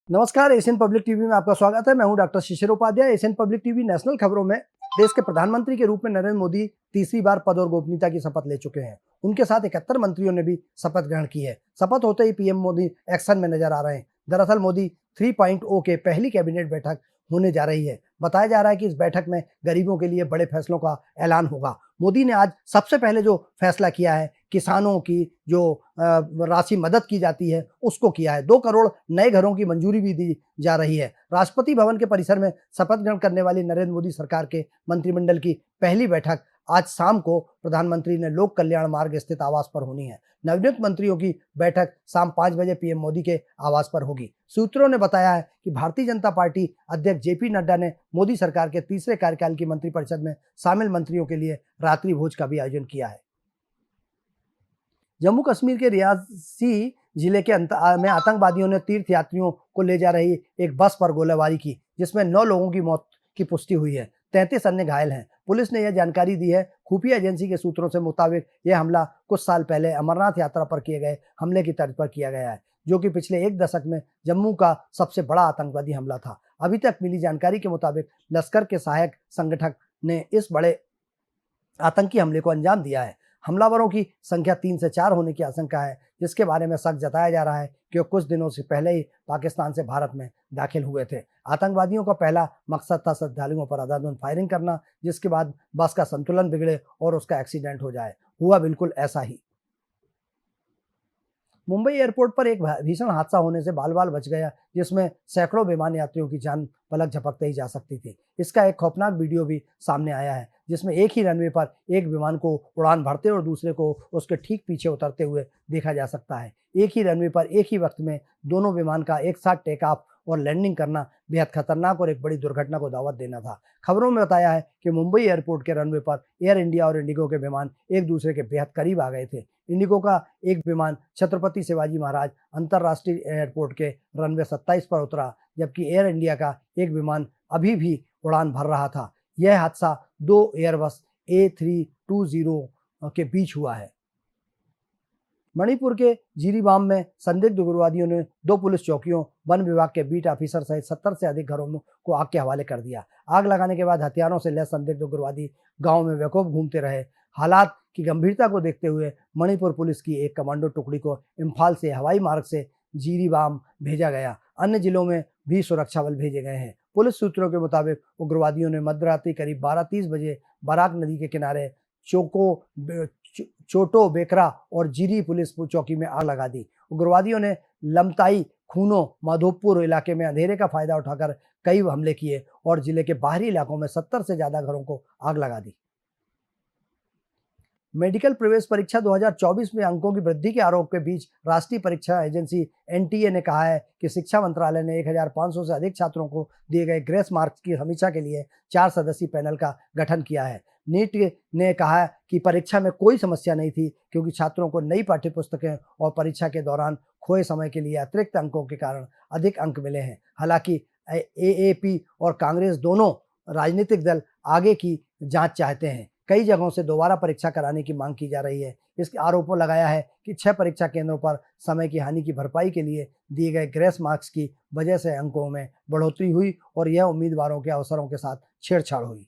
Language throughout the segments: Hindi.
नमस्कार, एशियन पब्लिक टीवी में आपका स्वागत है। मैं हूं doctor Shishir Upadhyay. Asian Public TV National खबरों में देश के प्रधानमंत्री के रूप में नरेंद्र मोदी तीसरी बार पद और गोपनीयता की शपथ ले चुके हैं। उनके साथ 71 मंत्रियों ने भी शपथ ग्रहण की है। शपथ होते ही पीएम मोदी एक्शन में नजर आ रहे हैं। दरअसल मोदी 3.0 के पहली कैबिनेट बैठक होने जा रही है। बताया जा रहा है कि इस बैठक में गरीबों के लिए बड़े फैसलों का ऐलान होगा। मोदी ने आज सबसे पहले जो फैसला किया है, किसानों की जो राशि मदद की जाती है उसको किया है। 2 करोड़ नए घरों की मंजूरी भी दी जा रही है। राष्ट्रपति भवन के परिसर में शपथ ग्रहण करने वाली नरेंद्र मोदी सरकार के मंत्रिमंडल की पहली बैठक आज शाम को प्रधानमंत्री ने लोक कल्याण मार्ग स्थित आवास पर होनी है। नवनियुक्त मंत्रियों की बैठक शाम 5 बजे पीएम मोदी के आवास पर होगी। सूत्रों ने बताया है कि भारतीय जनता पार्टी अध्यक्ष जेपी नड्डा ने मोदी सरकार के तीसरे कार्यकाल की मंत्रिपरिषद में शामिल मंत्रियों के लिए रात्रि भोज का भी आयोजन किया है। जम्मू कश्मीर के रियासी जिले के में आतंकवादियों ने तीर्थ यात्रियों को ले जा रही एक बस पर गोलीबारी की, जिसमें 9 लोगों की मौत की पुष्टि हुई है। 33 अन्य घायल हैं। पुलिस ने यह जानकारी दी है। खुफिया एजेंसी के सूत्रों से मुताबिक यह हमला कुछ साल पहले अमरनाथ यात्रा पर किए गए हमले की तर्ज पर किया गया है, जो कि पिछले 1 दशक में जम्मू का सबसे बड़ा आतंकवादी हमला था। अभी तक मिली जानकारी के मुताबिक लश्कर के सहायक संगठक ने इस बड़े आतंकी हमले को अंजाम दिया है। हमलावरों की संख्या 3 से 4 होने की आशंका है, जिसके बारे में शक जताया जा रहा है कि वो कुछ दिनों से पहले ही पाकिस्तान से भारत में दाखिल हुए थे। आतंकवादियों का पहला मकसद था श्रद्धालुओं पर अंधाधुंध फायरिंग करना, जिसके बाद बस का संतुलन बिगड़े और उसका एक्सीडेंट हो जाए। हुआ बिल्कुल ऐसा ही। मुंबई एयरपोर्ट पर एक भीषण हादसा होने से बाल-बाल बच गया, जिसमें सैकड़ों विमान यात्रियों की जान पलक झपकते ही जा सकती थी। इसका एक खौफनाक वीडियो भी सामने आया है, जिसमें एक ही रनवे पर एक विमान को उड़ान भरते और दूसरे को उसके ठीक पीछे उतरते हुए देखा जा सकता है। एक ही रनवे पर एक ही वक्त में दोनों विमान का एक साथ टेक ऑफ और लैंडिंग करना बेहद खतरनाक और एक बड़ी दुर्घटना को दावत देना था। खबरों में बताया है कि मुंबई एयरपोर्ट के रनवे पर एयर इंडिया और इंडिगो के विमान एक दूसरे के बेहद करीब आ गए थे। इंडिगो का एक विमान छत्रपति शिवाजी महाराज अंतर्राष्ट्रीय एयरपोर्ट के रनवे 27 पर उतरा, जबकि एयर इंडिया का एक विमान अभी भी उड़ान भर रहा था। यह हादसा 2 एयरबस A320 के बीच हुआ है। मणिपुर के जिरीबाम में संदिग्ध उग्रवादियों ने 2 पुलिस चौकियों, वन विभाग के बीट ऑफिसर सहित 70 से अधिक घरों को आग के हवाले कर दिया। आग लगाने के बाद हथियारों से लैस संदिग्ध उग्रवादी गांव में बेखौफ घूमते रहे। हालात की गंभीरता को देखते हुए मणिपुर पुलिस की एक कमांडो टुकड़ी को इम्फाल से हवाई मार्ग से जिरीबाम भेजा गया। अन्य जिलों में भी सुरक्षा बल भेजे गए हैं। पुलिस सूत्रों के मुताबिक उग्रवादियों ने मध्यरात्रि करीब 12:30 बजे बराक नदी के किनारे चोटो बेकरा और जीरी पुलिस चौकी में आग लगा दी। उग्रवादियों ने लमताई, खूनो, माधोपुर इलाके में अंधेरे का फायदा उठाकर कई हमले किए और जिले के बाहरी इलाकों में 70 से ज्यादा घरों को आग लगा दी। मेडिकल प्रवेश परीक्षा 2024 में अंकों की वृद्धि के आरोप के बीच राष्ट्रीय परीक्षा एजेंसी एनटीए ने कहा है कि शिक्षा मंत्रालय ने 1500 से अधिक छात्रों को दिए गए ग्रेस मार्क्स की समीक्षा के लिए 4 सदस्यीय पैनल का गठन किया है। नीट ने कहा कि परीक्षा में कोई समस्या नहीं थी, क्योंकि छात्रों को नई पाठ्यपुस्तकें और परीक्षा के दौरान खोए समय के लिए अतिरिक्त अंकों के कारण अधिक अंक मिले हैं। हालांकि एएपी और कांग्रेस दोनों राजनीतिक दल आगे की जांच चाहते हैं। कई जगहों से दोबारा परीक्षा कराने की मांग की जा रही है। इसके आरोपों लगाया है कि 6 परीक्षा केंद्रों पर समय की हानि की भरपाई के लिए दिए गए ग्रेस मार्क्स की वजह से अंकों में बढ़ोतरी हुई और यह उम्मीदवारों के अवसरों के साथ छेड़छाड़ हुई।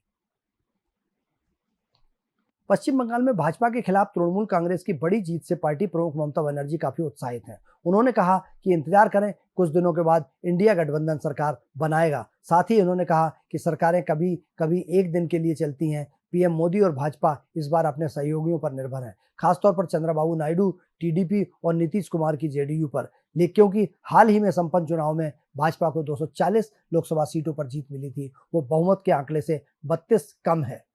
पश्चिम बंगाल में भाजपा के खिलाफ तृणमूल कांग्रेस की बड़ी जीत से पार्टी प्रमुख ममता बनर्जी काफी उत्साहित हैं। उन्होंने कहा कि इंतजार करें, कुछ दिनों के बाद इंडिया गठबंधन सरकार बनाएगा। साथ ही उन्होंने कहा कि सरकारें कभी कभी एक दिन के लिए चलती हैं। पीएम मोदी और भाजपा इस बार अपने सहयोगियों पर निर्भर है, खासतौर पर चंद्रबाबू नायडू टीडीपी और नीतीश कुमार की जेडीयू पर, लेकिन क्योंकि हाल ही में संपन्न चुनाव में भाजपा को 240 लोकसभा सीटों पर जीत मिली थी, वो बहुमत के आंकड़े से 32 कम है।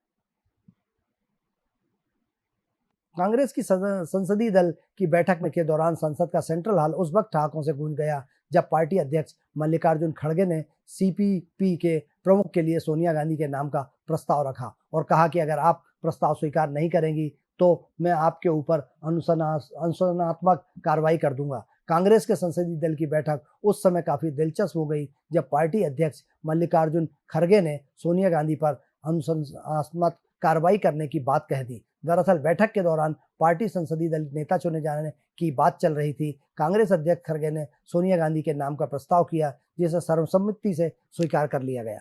कांग्रेस की संसदीय दल की बैठक में के दौरान संसद का सेंट्रल हॉल उस वक्त ठहाकों से गूंज गया जब पार्टी अध्यक्ष मल्लिकार्जुन खड़गे ने सीपीपी के प्रमुख के लिए सोनिया गांधी के नाम का प्रस्ताव रखा और कहा कि अगर आप प्रस्ताव स्वीकार नहीं करेंगी तो मैं आपके ऊपर अनुशासनात्मक कार्रवाई कर दूंगा। कांग्रेस के संसदीय दल की बैठक उस समय काफी दिलचस्प हो गई जब पार्टी अध्यक्ष मल्लिकार्जुन खड़गे ने सोनिया गांधी पर अनुशासनात्मक कार्रवाई करने की बात कह दी। दरअसल बैठक के दौरान पार्टी संसदीय दल नेता चुने जाने की बात चल रही थी। कांग्रेस अध्यक्ष खड़गे ने सोनिया गांधी के नाम का प्रस्ताव किया, जिसे सर्वसम्मति से स्वीकार कर लिया गया।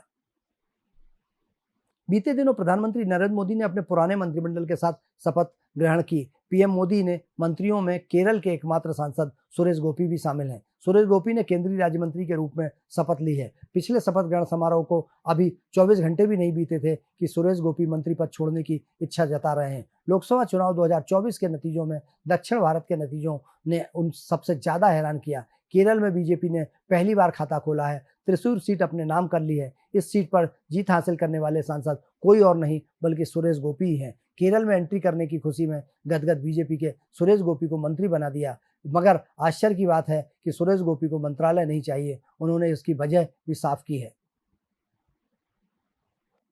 बीते दिनों प्रधानमंत्री नरेंद्र मोदी ने अपने पुराने मंत्रिमंडल के साथ शपथ ग्रहण की। पीएम मोदी ने मंत्रियों में केरल के एकमात्र सांसद सुरेश गोपी भी शामिल हैं। सुरेश गोपी ने केंद्रीय राज्य मंत्री के रूप में शपथ ली है। पिछले शपथ ग्रहण समारोह को अभी 24 घंटे भी नहीं बीते थे कि सुरेश गोपी मंत्री पद छोड़ने की इच्छा जता रहे हैं। लोकसभा चुनाव 2024 के नतीजों में दक्षिण भारत के नतीजों ने उन सबसे ज्यादा हैरान किया। केरल में बीजेपी ने पहली बार खाता खोला है। त्रिशूर सीट अपने नाम कर ली है। इस सीट पर जीत हासिल करने वाले सांसद कोई और नहीं बल्कि सुरेश गोपी ही हैं। केरल में एंट्री करने की खुशी में गदगद बीजेपी के सुरेश गोपी को मंत्री बना दिया। मगर आश्चर्य की बात है कि सुरेश गोपी को मंत्रालय नहीं चाहिए। उन्होंने इसकी वजह भी साफ की है।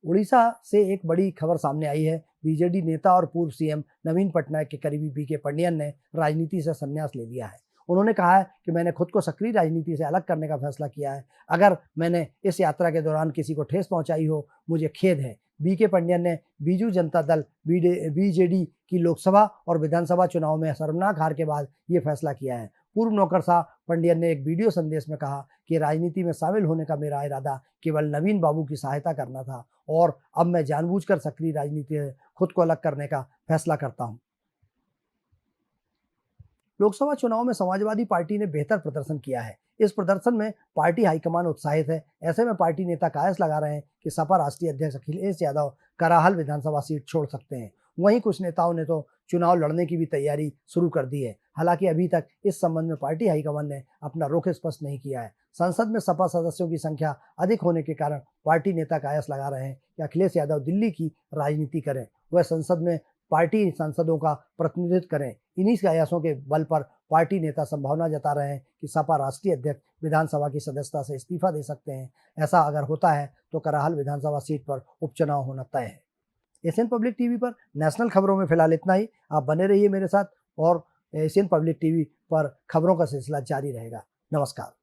उड़ीसा से एक बड़ी खबर सामने आई है। बीजेडी नेता और पूर्व सीएम नवीन पटनायक के करीबी बीके पंडियन ने राजनीति से संन्यास ले लिया है। उन्होंने कहा है कि मैंने खुद को सक्रिय राजनीति से अलग करने का फैसला किया है। अगर मैंने इस यात्रा के दौरान किसी को ठेस पहुंचाई हो, मुझे खेद है। बीके पंडियन ने बीजू जनता दल बीजेडी की लोकसभा और विधानसभा चुनाव में शर्मनाक हार के बाद ये फैसला किया है। पूर्व नौकरशाह पंडियन ने एक वीडियो संदेश में कहा कि राजनीति में शामिल होने का मेरा इरादा केवल नवीन बाबू की सहायता करना था और अब मैं जानबूझकर सक्रिय राजनीति से खुद को अलग करने का फैसला करता हूं। लोकसभा चुनाव में समाजवादी पार्टी ने बेहतर प्रदर्शन किया है। इस प्रदर्शन में पार्टी हाईकमान उत्साहित है। ऐसे में पार्टी नेता कयास लगा रहे हैं कि सपा राष्ट्रीय अध्यक्ष अखिलेश यादव कराहल विधानसभा सीट छोड़ सकते हैं। वहीं कुछ नेताओं ने तो चुनाव लड़ने की भी तैयारी शुरू कर दी है। हालांकि अभी तक इस संबंध में पार्टी हाईकमान ने अपना रुख स्पष्ट नहीं किया है। संसद में सपा सदस्यों की संख्या अधिक होने के कारण पार्टी नेता कयास लगा रहे हैं कि अखिलेश यादव दिल्ली की राजनीति करें, वह संसद में पार्टी सांसदों का प्रतिनिधित्व करें। इन्हीं कयासों के बल पर पार्टी नेता संभावना जता रहे हैं कि सपा राष्ट्रीय अध्यक्ष विधानसभा की सदस्यता से इस्तीफा दे सकते हैं। ऐसा अगर होता है तो कराहल विधानसभा सीट पर उपचुनाव होना तय है। एशियन पब्लिक टीवी पर नेशनल खबरों में फिलहाल इतना ही। आप बने रहिए मेरे साथ और एशियन पब्लिक टीवी पर खबरों का सिलसिला जारी रहेगा। नमस्कार।